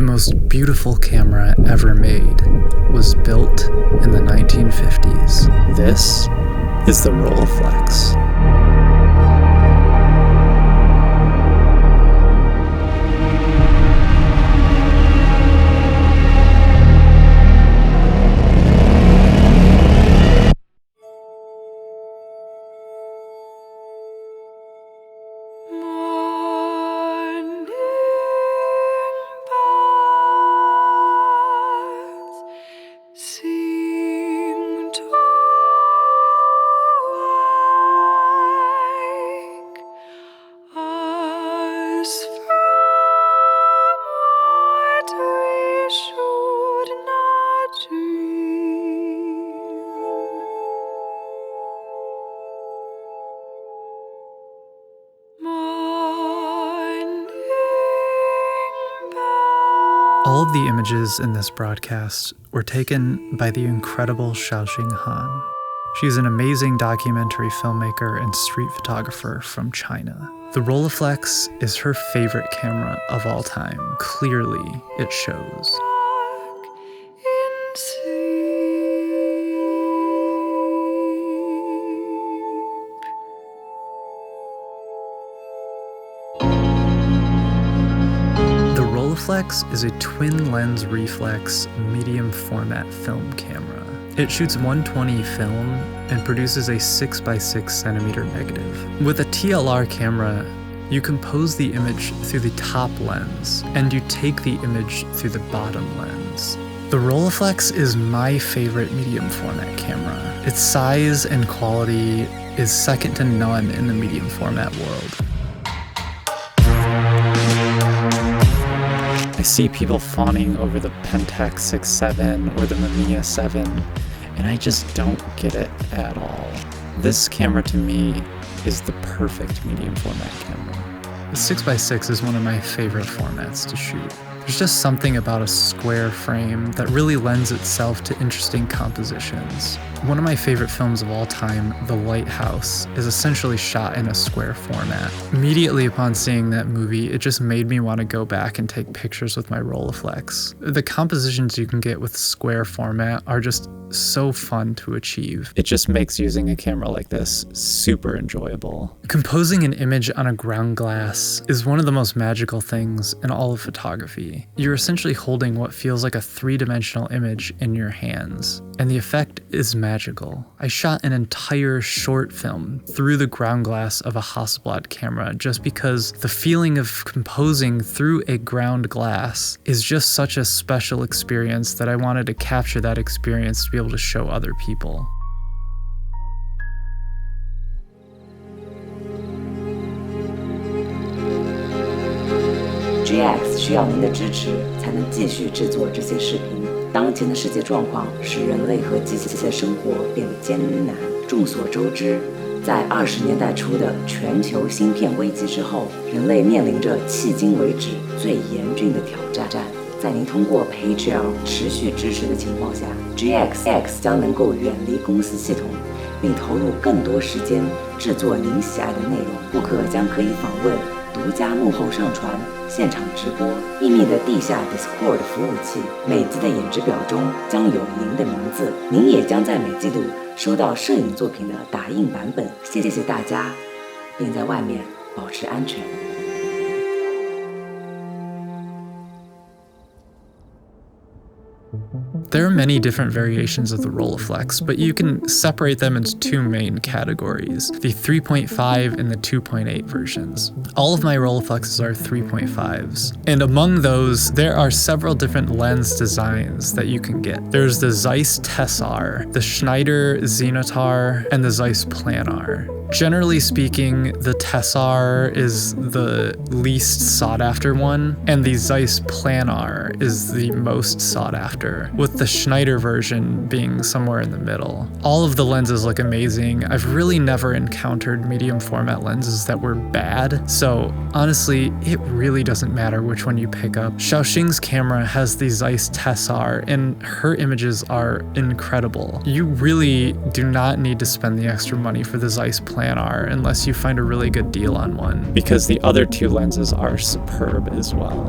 The most beautiful camera ever made was built in the 1950s. This is the Rolleiflex. All of the images in this broadcast were taken by the incredible Xiaoxing Han. She's an amazing documentary filmmaker and street photographer from China. The Rolleiflex is her favorite camera of all time. Clearly, it shows. Rolleiflex is a twin-lens reflex medium format film camera. It shoots 120 film and produces a 6x6 centimeter negative. With a TLR camera, you compose the image through the top lens, and you take the image through the bottom lens. The Rolleiflex is my favorite medium format camera. Its size and quality is second to none in the medium format world. I see people fawning over the Pentax 6.7 or the Mamiya 7, and I just don't get it at all. This camera to me is the perfect medium format camera. The 6x6 is one of my favorite formats to shoot. There's just something about a square frame that really lends itself to interesting compositions. One of my favorite films of all time, The Lighthouse, is essentially shot in a square format. Immediately upon seeing that movie, it just made me want to go back and take pictures with my Rolleiflex. The compositions you can get with square format are just so fun to achieve. It just makes using a camera like this super enjoyable. Composing an image on a ground glass is one of the most magical things in all of photography. You're essentially holding what feels like a three-dimensional image in your hands, and the effect is magical. I shot an entire short film through the ground glass of a Hasselblad camera just because the feeling of composing through a ground glass is just such a special experience that I wanted to capture that experience to be able to show other people. GX 需要您的支持，才能继续制作这些视频。当前的世界状况使人类和机器的生活变得艰难。众所周知，在20年代初的全球芯片危机之后，人类面临着迄今为止最严峻的挑战。在您通过 Patreon 持续支持的情况下 ，GX 将能够远离公司系统，并投入更多时间制作您喜爱的内容。顾客将可以访问独家幕后上传、现场直播、秘密的地下 Discord 服务器。每集的演示表中将有您的名字，您也将在每季度收到摄影作品的打印版本。谢谢大家，并在外面保持安全。There are many different variations of the Rolleiflex, but you can separate them into two main categories, the 3.5 and the 2.8 versions. All of my Rolleiflexes are 3.5s, and among those, there are several different lens designs that you can get. There's the Zeiss Tessar, the Schneider Xenotar, and the Zeiss Planar. Generally speaking, the Tessar is the least sought after one, and the Zeiss Planar is the most sought after, with the Schneider version being somewhere in the middle. All of the lenses look amazing. I've really never encountered medium format lenses that were bad, so honestly, it really doesn't matter which one you pick up. Xiaoxing's camera has the Zeiss Tessar, and her images are incredible. You really do not need to spend the extra money for the Zeiss Planar unless you find a really good deal on one, because the other two lenses are superb as well.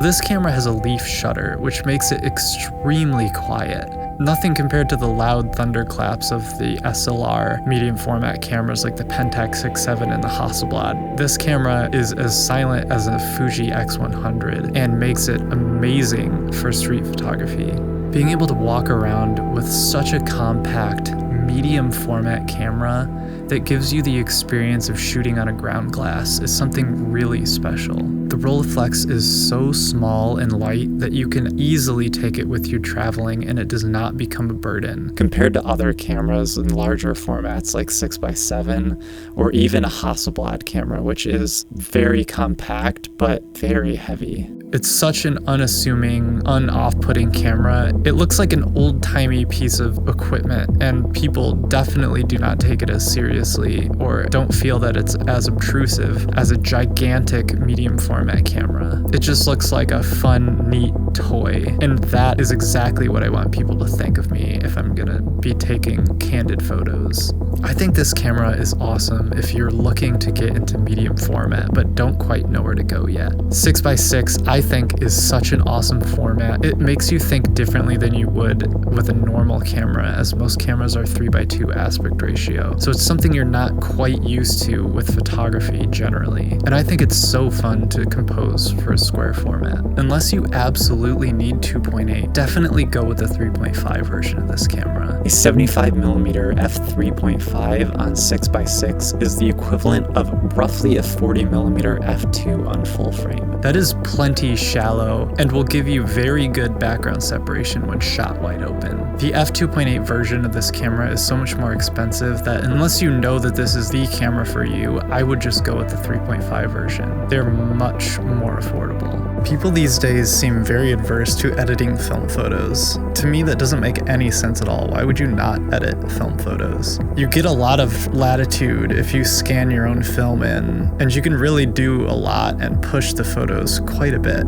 This camera has a leaf shutter, which makes it extremely quiet. Nothing compared to the loud thunderclaps of the SLR medium format cameras like the Pentax 6.7 and the Hasselblad. This camera is as silent as a Fuji X100 and makes it amazing for street photography. Being able to walk around with such a compact medium format camera that gives you the experience of shooting on a ground glass is something really special. The Rolleiflex is so small and light that you can easily take it with you traveling and it does not become a burden. Compared to other cameras in larger formats like 6x7 or even a Hasselblad camera, which is very compact but very heavy. It's such an unassuming, un-off-putting camera. It looks like an old-timey piece of equipment, and people definitely do not take it as seriously or don't feel that it's as obtrusive as a gigantic medium format camera. It just looks like a fun, neat toy, and that is exactly what I want people to think of me if I'm gonna be taking candid photos. I think this camera is awesome if you're looking to get into medium format but don't quite know where to go yet. 6x6 I think is such an awesome format. It makes you think differently than you would with a normal camera, as most cameras are 3:2 aspect ratio. So it's something you're not quite used to with photography generally. And I think it's so fun to compose for a square format. Unless you absolutely need 2.8, definitely go with the 3.5 version of this camera. A 75mm f3.5 on 6x6 is the equivalent of roughly a 40mm f2 on full frame. That is plenty shallow and will give you very good background separation when shot wide open. The f2.8 version of this camera is so much more expensive that unless you know that this is the camera for you, I would just go with the 3.5 version. They're much more affordable. People these days seem very adverse to editing film photos. To me, that doesn't make any sense at all. Why would you not edit film photos? You get a lot of latitude if you scan your own film in, and you can really do a lot and push the photos quite a bit.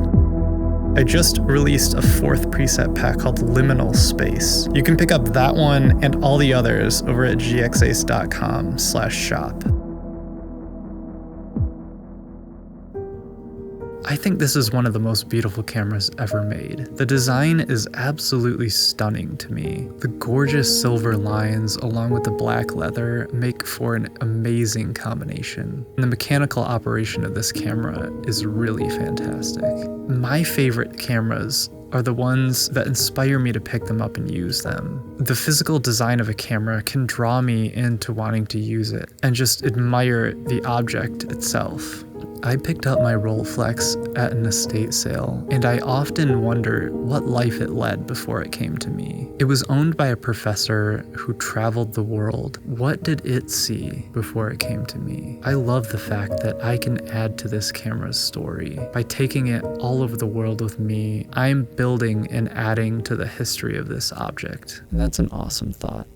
I just released a 4th preset pack called Liminal Space. You can pick up that one and all the others over at gxace.com/shop. I think this is one of the most beautiful cameras ever made. The design is absolutely stunning to me. The gorgeous silver lines along with the black leather make for an amazing combination. And the mechanical operation of this camera is really fantastic. My favorite cameras are the ones that inspire me to pick them up and use them. The physical design of a camera can draw me into wanting to use it and just admire the object itself. I picked up my Rolleiflex at an estate sale, and I often wonder what life it led before it came to me. It was owned by a professor who traveled the world. What did it see before it came to me? I love the fact that I can add to this camera's story. By taking it all over the world with me, I'm building and adding to the history of this object. And that's an awesome thought.